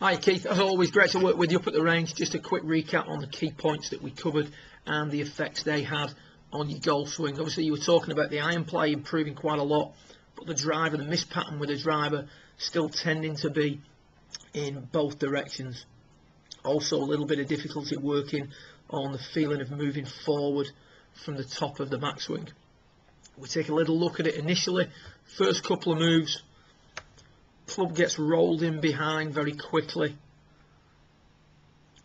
Hi Keith, as always great to work with you up at the range. Just a quick recap on the key points that we covered and the effects they had on your golf swing. Obviously you were talking about the iron play improving quite a lot, but the driver, the miss pattern with the driver still tending to be in both directions. Also a little bit of difficulty working on the feeling of moving forward from the top of the backswing. We take a little look at it initially. First couple of moves, club gets rolled in behind very quickly,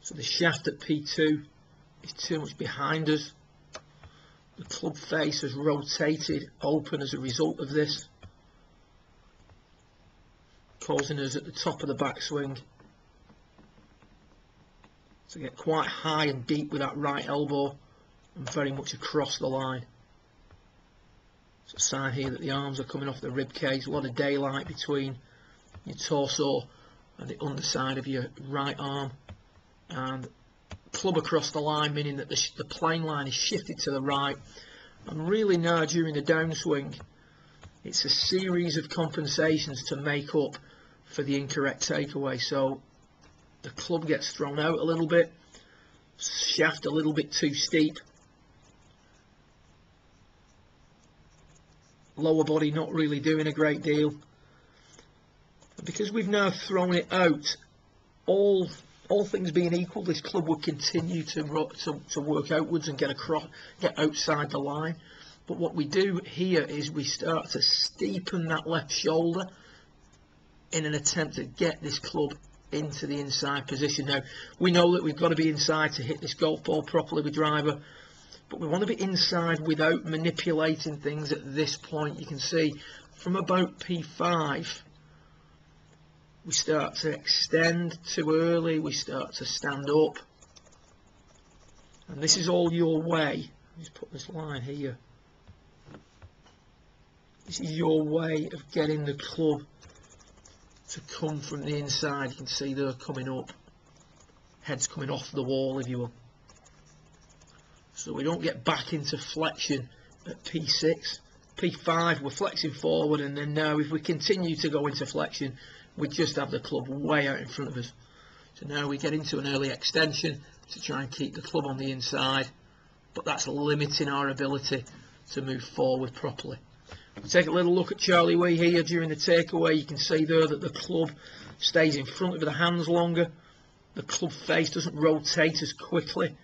so the shaft at P2 is too much behind us. The club face has rotated open as a result of this, causing us at the top of the backswing to get quite high and deep with that right elbow and very much across the line. It's a sign here that the arms are coming off the rib cage, a lot of daylight between your torso and the underside of your right arm, and club across the line, meaning that the plane line is shifted to the right. And really now during the downswing it's a series of compensations to make up for the incorrect takeaway. So the club gets thrown out a little bit, shaft a little bit too steep, lower body not really doing a great deal. Because we've now thrown it out, all things being equal, this club would continue to work outwards and get outside the line. But what we do here is we start to steepen that left shoulder in an attempt to get this club into the inside position. Now we know that we've got to be inside to hit this golf ball properly with driver, but we want to be inside without manipulating things at this point. You can see from about P5 we start to extend too early, we start to stand up, and this is all your way. Let's put this line here. This is your way of getting the club to come from the inside. You can see they're coming up, head's coming off the wall if you will, so we don't get back into flexion at P6. P5 we're flexing forward, and then now if we continue to go into flexion we just have the club way out in front of us. So now we get into an early extension to try and keep the club on the inside, but that's limiting our ability to move forward properly. We take a little look at Charlie Wee here during the takeaway. You can see there that the club stays in front of the hands longer, the club face doesn't rotate as quickly,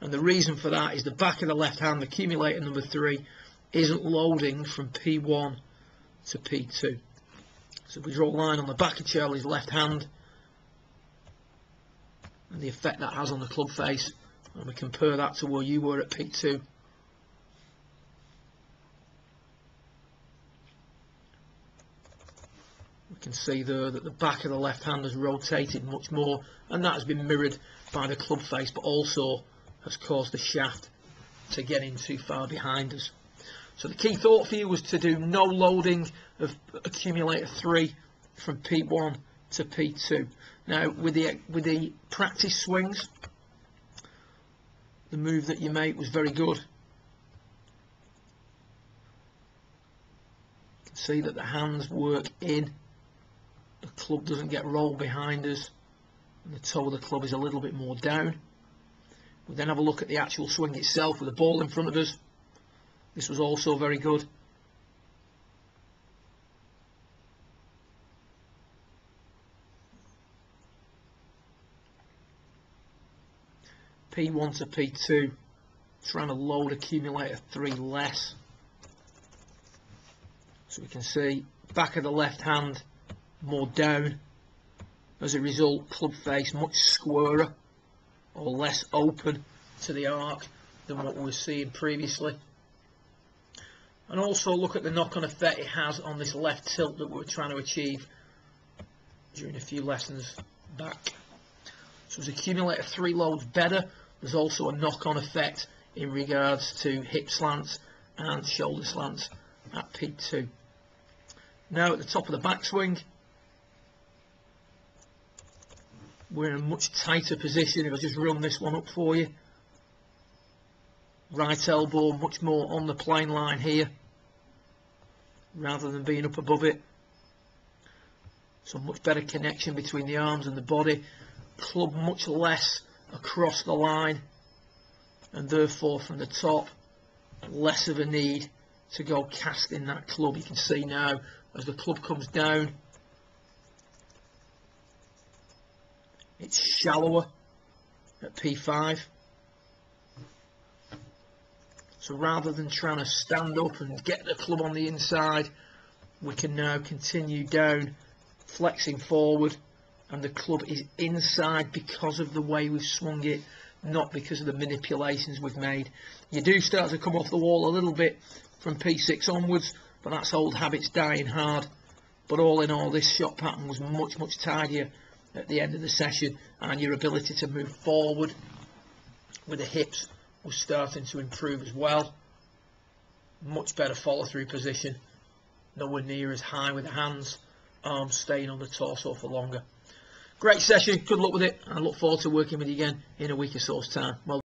and the reason for that is the back of the left hand, accumulator number 3, isn't loading from P1 to P2. So we draw a line on the back of Charlie's left hand and the effect that has on the club face, and we compare that to where you were at P2. We can see there that the back of the left hand has rotated much more, and that has been mirrored by the club face, but also has caused the shaft to get in too far behind us. So the key thought for you was to do no loading of accumulator 3 from P1 to P2. Now with the practice swings, the move that you made was very good. You can see that the hands work in, the club doesn't get rolled behind us, and the toe of the club is a little bit more down. We then have a look at the actual swing itself with the ball in front of us. This was also very good. P1 to P2, trying to load accumulator 3 less. So we can see back of the left hand more down. As a result, club face much squarer or less open to the arc than what we were seeing previously. And also look at the knock-on effect it has on this left tilt that we were trying to achieve during a few lessons back. So as accumulator 3 loads better, there's also a knock-on effect in regards to hip slants and shoulder slants at P2. Now at the top of the backswing, we're in a much tighter position. If I just run this one up for you, right elbow much more on the plane line here. rather than being up above it. So much better connection between the arms and the body. Club much less across the line, and therefore from the top less of a need to go casting that club. You can see now as the club comes down, it's shallower at P5. So rather than trying to stand up and get the club on the inside, we can now continue down, flexing forward, and the club is inside because of the way we've swung it, not because of the manipulations we've made. You do start to come off the wall a little bit from P6 onwards, but that's old habits dying hard. But all in all, this shot pattern was much tidier at the end of the session, and your ability to move forward with the hips was starting to improve as well. Much better follow through position, nowhere near as high with the hands, arms staying on the torso for longer. Great session, good luck with it. I look forward to working with you again in a week or so's time. Well